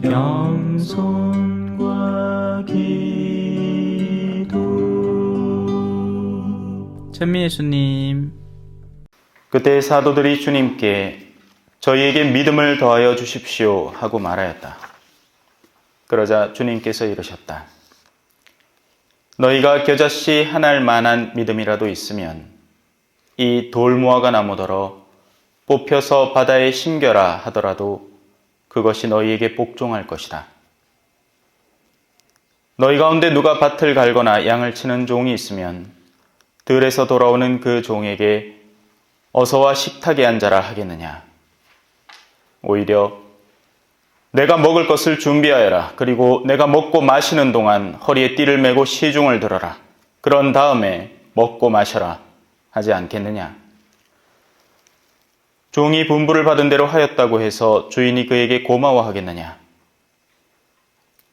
겸손과 기도. 찬미 예수님. 그때 사도들이 주님께 저희에게 믿음을 더하여 주십시오 하고 말하였다. 그러자 주님께서 이르셨다. 너희가 겨자씨 하나일 만한 믿음이라도 있으면 이 돌무화과 나무더러 뽑혀서 바다에 심겨라 하더라도 그것이 너희에게 복종할 것이다. 너희 가운데 누가 밭을 갈거나 양을 치는 종이 있으면 들에서 돌아오는 그 종에게 어서와 식탁에 앉아라 하겠느냐. 오히려 내가 먹을 것을 준비하여라. 그리고 내가 먹고 마시는 동안 허리에 띠를 메고 시중을 들어라. 그런 다음에 먹고 마셔라 하지 않겠느냐. 종이 분부를 받은 대로 하였다고 해서 주인이 그에게 고마워하겠느냐.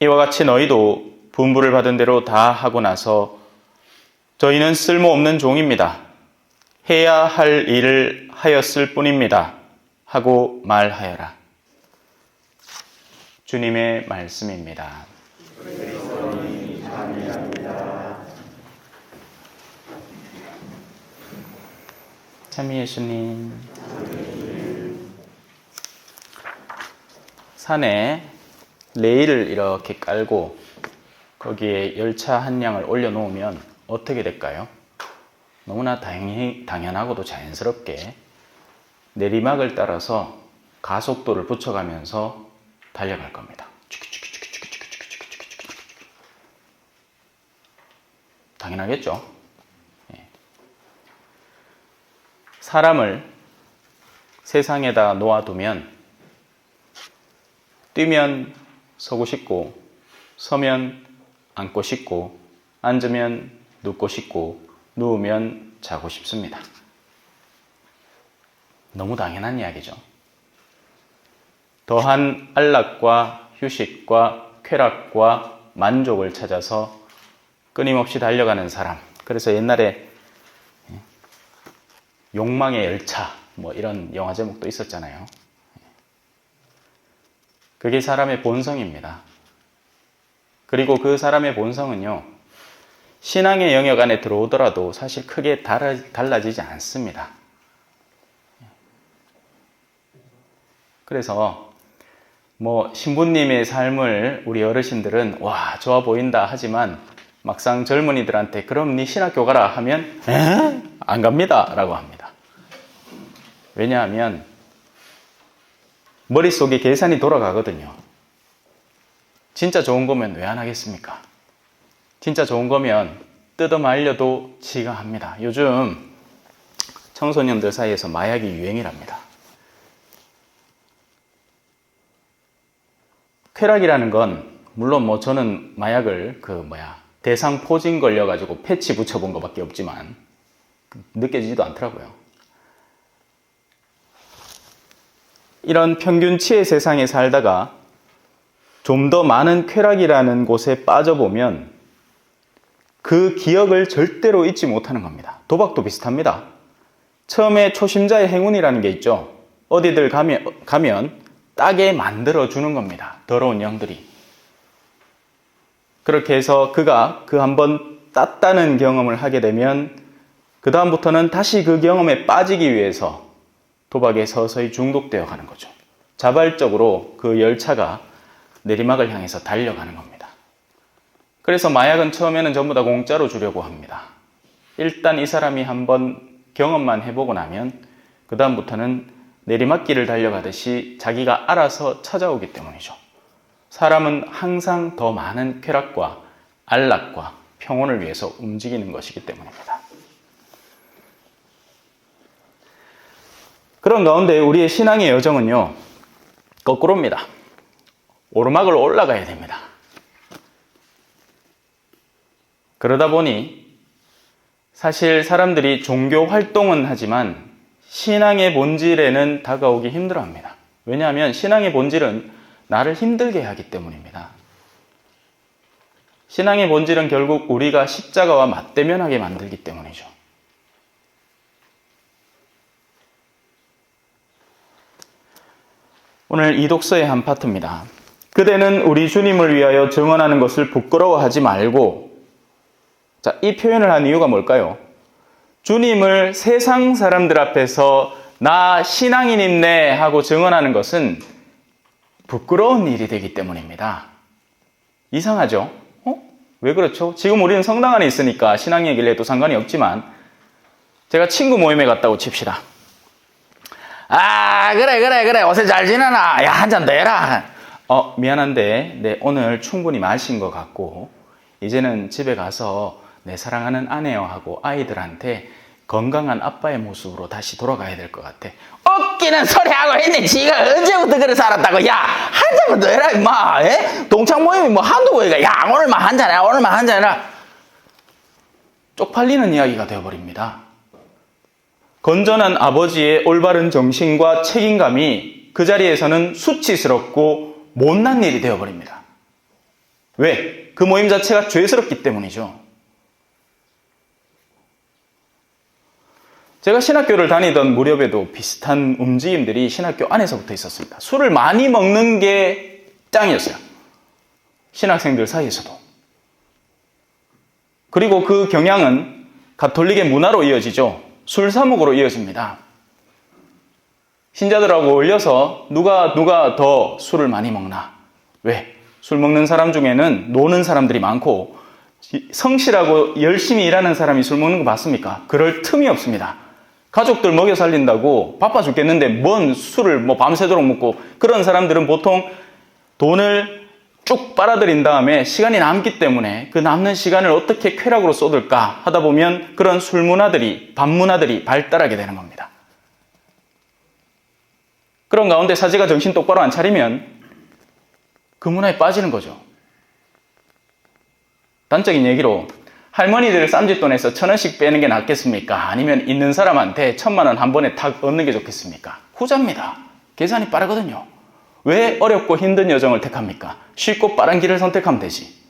이와 같이 너희도 분부를 받은 대로 다 하고 나서 저희는 쓸모없는 종입니다. 해야 할 일을 하였을 뿐입니다. 하고 말하여라. 주님의 말씀입니다. 찬미 예수님. 산에 레일을 이렇게 깔고 거기에 열차 한 량을 올려놓으면 어떻게 될까요? 너무나 당연하고도 자연스럽게 내리막을 따라서 가속도를 붙여가면서 달려갈 겁니다. 당연하겠죠? 사람을 세상에다 놓아두면 뛰면 서고 싶고 서면 앉고 싶고 앉으면 눕고 싶고 누우면 자고 싶습니다. 너무 당연한 이야기죠. 더한 안락과 휴식과 쾌락과 만족을 찾아서 끊임없이 달려가는 사람. 그래서 옛날에 욕망의 열차 뭐 이런 영화 제목도 있었잖아요. 그게 사람의 본성입니다. 그리고 그 사람의 본성은요, 신앙의 영역 안에 들어오더라도 사실 크게 달라지지 않습니다. 그래서 뭐 신부님의 삶을 우리 어르신들은 와 좋아 보인다 하지만 막상 젊은이들한테 그럼 네 신학교 가라 하면 안 갑니다 라고 합니다. 왜냐하면 머릿속에 계산이 돌아가거든요. 진짜 좋은 거면 왜 안 하겠습니까? 진짜 좋은 거면 뜯어 말려도 지가 합니다. 요즘 청소년들 사이에서 마약이 유행이랍니다. 쾌락이라는 건 물론 뭐 저는 마약을 대상포진 걸려가지고 패치 붙여본 것밖에 없지만 느껴지지도 않더라고요. 이런 평균치의 세상에 살다가 좀 더 많은 쾌락이라는 곳에 빠져보면 그 기억을 절대로 잊지 못하는 겁니다. 도박도 비슷합니다. 처음에 초심자의 행운이라는 게 있죠. 어디들 가면 따게 만들어주는 겁니다. 더러운 영들이. 그렇게 해서 그가 그 한번 땄다는 경험을 하게 되면 그 다음부터는 다시 그 경험에 빠지기 위해서 도박에 서서히 중독되어 가는 거죠. 자발적으로 그 열차가 내리막을 향해서 달려가는 겁니다. 그래서 마약은 처음에는 전부 다 공짜로 주려고 합니다. 일단 이 사람이 한번 경험만 해보고 나면 그 다음부터는 내리막길을 달려가듯이 자기가 알아서 찾아오기 때문이죠. 사람은 항상 더 많은 쾌락과 안락과 평온을 위해서 움직이는 것이기 때문입니다. 그런 가운데 우리의 신앙의 여정은요, 거꾸로입니다. 오르막을 올라가야 됩니다. 그러다 보니 사실 사람들이 종교 활동은 하지만 신앙의 본질에는 다가오기 힘들어합니다. 왜냐하면 신앙의 본질은 나를 힘들게 하기 때문입니다. 신앙의 본질은 결국 우리가 십자가와 맞대면하게 만들기 때문이죠. 오늘 이 독서의 한 파트입니다. 그대는 우리 주님을 위하여 증언하는 것을 부끄러워하지 말고. 자, 이 표현을 한 이유가 뭘까요? 주님을 세상 사람들 앞에서 나 신앙인입네 하고 증언하는 것은 부끄러운 일이 되기 때문입니다. 이상하죠? 왜 그렇죠? 지금 우리는 성당 안에 있으니까 신앙 얘기를 해도 상관이 없지만 제가 친구 모임에 갔다고 칩시다. 아, 그래. 요새 잘 지내나? 야, 한 잔 더 해라. 미안한데, 네, 오늘 충분히 마신 것 같고, 이제는 집에 가서 내 사랑하는 아내여 하고 아이들한테 건강한 아빠의 모습으로 다시 돌아가야 될 것 같아. 웃기는 소리 하고 있네. 지가 언제부터 그래 살았다고. 야, 한 잔만 더 해라, 임마. 에? 동창 모임이 뭐 한두 번이가. 야, 오늘만 한 잔 해라, 오늘만 한 잔 해라. 쪽팔리는 이야기가 되어버립니다. 건전한 아버지의 올바른 정신과 책임감이 그 자리에서는 수치스럽고 못난 일이 되어버립니다. 왜? 그 모임 자체가 죄스럽기 때문이죠. 제가 신학교를 다니던 무렵에도 비슷한 움직임들이 신학교 안에서부터 있었습니다. 술을 많이 먹는 게 짱이었어요. 신학생들 사이에서도. 그리고 그 경향은 가톨릭의 문화로 이어지죠. 술사목으로 이어집니다. 신자들하고 어울려서 누가 더 술을 많이 먹나? 왜? 술 먹는 사람 중에는 노는 사람들이 많고 성실하고 열심히 일하는 사람이 술 먹는 거 맞습니까? 그럴 틈이 없습니다. 가족들 먹여 살린다고 바빠 죽겠는데 뭔 술을 뭐 밤새도록 먹고, 그런 사람들은 보통 돈을 쭉 빨아들인 다음에 시간이 남기 때문에 그 남는 시간을 어떻게 쾌락으로 쏟을까 하다 보면 그런 술 문화들이, 밥 문화들이 발달하게 되는 겁니다. 그런 가운데 사제가 정신 똑바로 안 차리면 그 문화에 빠지는 거죠. 단적인 얘기로 할머니들 쌈짓돈에서 1,000원씩 빼는 게 낫겠습니까? 아니면 있는 사람한테 1,000만 원 한 번에 탁 얻는 게 좋겠습니까? 후자입니다. 계산이 빠르거든요. 왜 어렵고 힘든 여정을 택합니까? 쉽고 빠른 길을 선택하면 되지.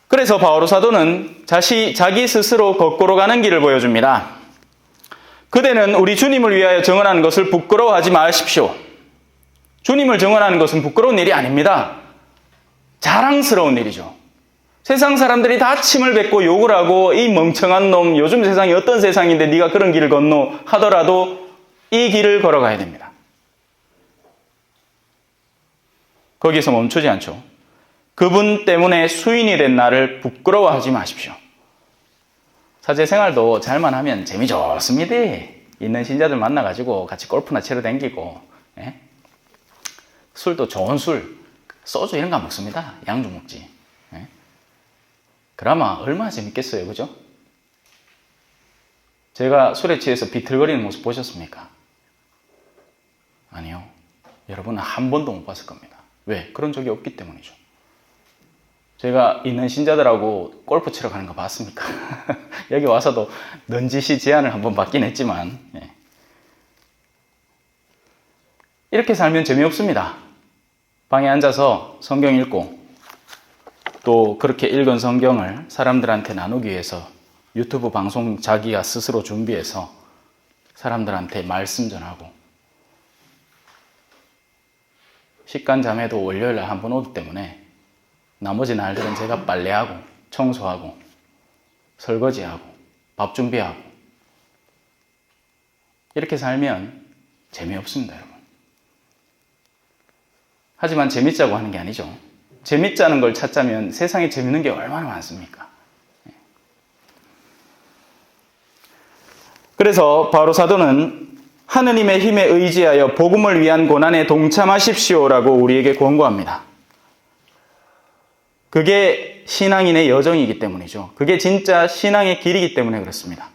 그래서 바오로 사도는 자기 스스로 거꾸로 가는 길을 보여줍니다. 그대는 우리 주님을 위하여 증언하는 것을 부끄러워하지 마십시오. 주님을 증언하는 것은 부끄러운 일이 아닙니다. 자랑스러운 일이죠. 세상 사람들이 다 침을 뱉고 욕을 하고 이 멍청한 놈, 요즘 세상이 어떤 세상인데 네가 그런 길을 건너 하더라도 이 길을 걸어가야 됩니다. 거기서 멈추지 않죠. 그분 때문에 수인이 된 나를 부끄러워하지 마십시오. 사제 생활도 잘만 하면 재미 좋습니다. 있는 신자들 만나가지고 같이 골프나 치러 다니고, 예? 술도 좋은 술, 소주 이런 거 안 먹습니다. 양주 먹지. 예? 그나마 얼마나 재밌겠어요, 그죠? 제가 술에 취해서 비틀거리는 모습 보셨습니까? 아니요. 여러분은 한 번도 못 봤을 겁니다. 왜? 그런 적이 없기 때문이죠. 제가 있는 신자들하고 골프 치러 가는 거 봤습니까? 여기 와서도 넌지시 제안을 한번 받긴 했지만, 예. 이렇게 살면 재미없습니다. 방에 앉아서 성경 읽고 또 그렇게 읽은 성경을 사람들한테 나누기 위해서 유튜브 방송 자기가 스스로 준비해서 사람들한테 말씀 전하고, 식간자매도 월요일날 한 번 오기 때문에 나머지 날들은 제가 빨래하고 청소하고 설거지하고 밥 준비하고, 이렇게 살면 재미없습니다, 여러분. 하지만 재밌자고 하는 게 아니죠. 재밌자는 걸 찾자면 세상에 재밌는 게 얼마나 많습니까? 그래서 바로 사도는 하느님의 힘에 의지하여 복음을 위한 고난에 동참하십시오라고 우리에게 권고합니다. 그게 신앙인의 여정이기 때문이죠. 그게 진짜 신앙의 길이기 때문에 그렇습니다.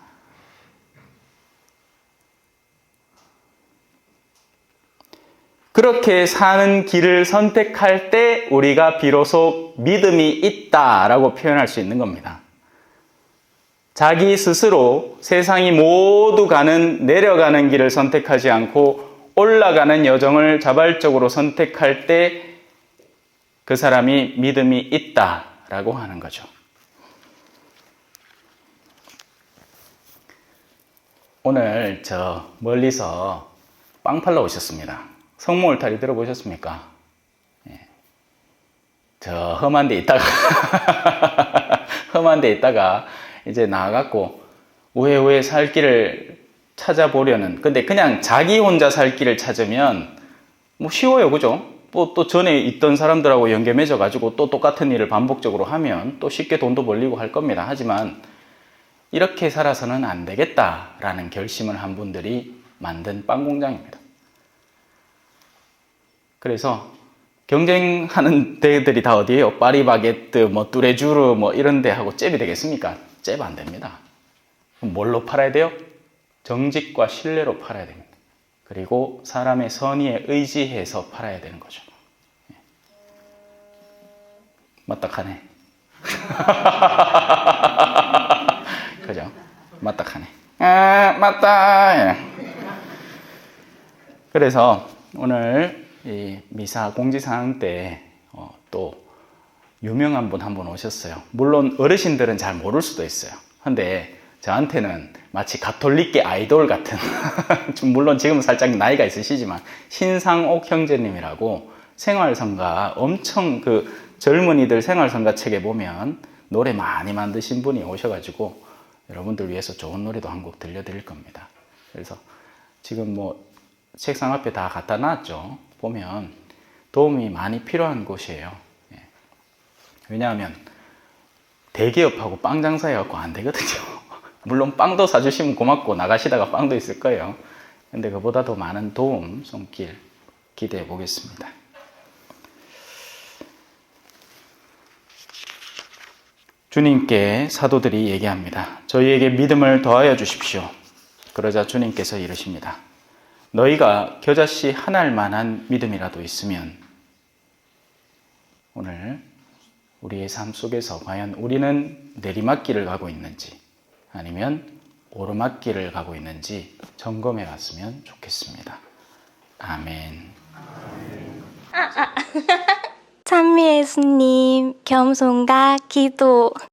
그렇게 사는 길을 선택할 때 우리가 비로소 믿음이 있다라고 표현할 수 있는 겁니다. 자기 스스로 세상이 모두 가는 내려가는 길을 선택하지 않고 올라가는 여정을 자발적으로 선택할 때 그 사람이 믿음이 있다라고 하는 거죠. 오늘 저 멀리서 빵 팔러 오셨습니다. 성모 울타리 들어보셨습니까? 예. 저 험한 데 있다가 험한 데 있다가 이제 나와갖고 우회우회 살 길을 찾아보려는, 근데 그냥 자기 혼자 살 길을 찾으면 뭐 쉬워요, 그죠? 또 전에 있던 사람들하고 연계 맺어가지고 또 똑같은 일을 반복적으로 하면 또 쉽게 돈도 벌리고 할 겁니다. 하지만 이렇게 살아서는 안 되겠다라는 결심을 한 분들이 만든 빵 공장입니다. 그래서 경쟁하는 데들이 다 어디예요? 파리바게뜨, 뭐 뚜레쥬르 뭐 이런 데 하고 잽이 되겠습니까? 잽 안 됩니다. 그럼 뭘로 팔아야 돼요? 정직과 신뢰로 팔아야 됩니다. 그리고 사람의 선의에 의지해서 팔아야 되는 거죠. 맞딱하네. 그죠? 맞딱하네. 아, 맞다. 예. 그래서 오늘 이 미사 공지사항 때 또 유명한 분 한 분 오셨어요. 물론 어르신들은 잘 모를 수도 있어요. 근데 저한테는 마치 가톨릭계 아이돌 같은 물론 지금 살짝 나이가 있으시지만 신상옥 형제님이라고 생활성가, 엄청 그 젊은이들 생활성가 책에 보면 노래 많이 만드신 분이 오셔가지고 여러분들 위해서 좋은 노래도 한 곡 들려드릴 겁니다. 그래서 지금 뭐 책상 앞에 다 갖다 놨죠. 보면 도움이 많이 필요한 곳이에요. 예. 왜냐하면 대기업하고 빵 장사해갖고 안 되거든요. 물론 빵도 사주시면 고맙고 나가시다가 빵도 있을 거예요. 근데 그보다도 많은 도움 손길 기대해 보겠습니다. 주님께 사도들이 얘기합니다. 저희에게 믿음을 더하여 주십시오. 그러자 주님께서 이르십니다. 너희가 겨자씨 한 알만한 믿음이라도 있으면, 오늘 우리의 삶 속에서 과연 우리는 내리막길을 가고 있는지 아니면 오르막길을 가고 있는지 점검해 봤으면 좋겠습니다. 아멘. 찬미 예수님, 겸손과 기도.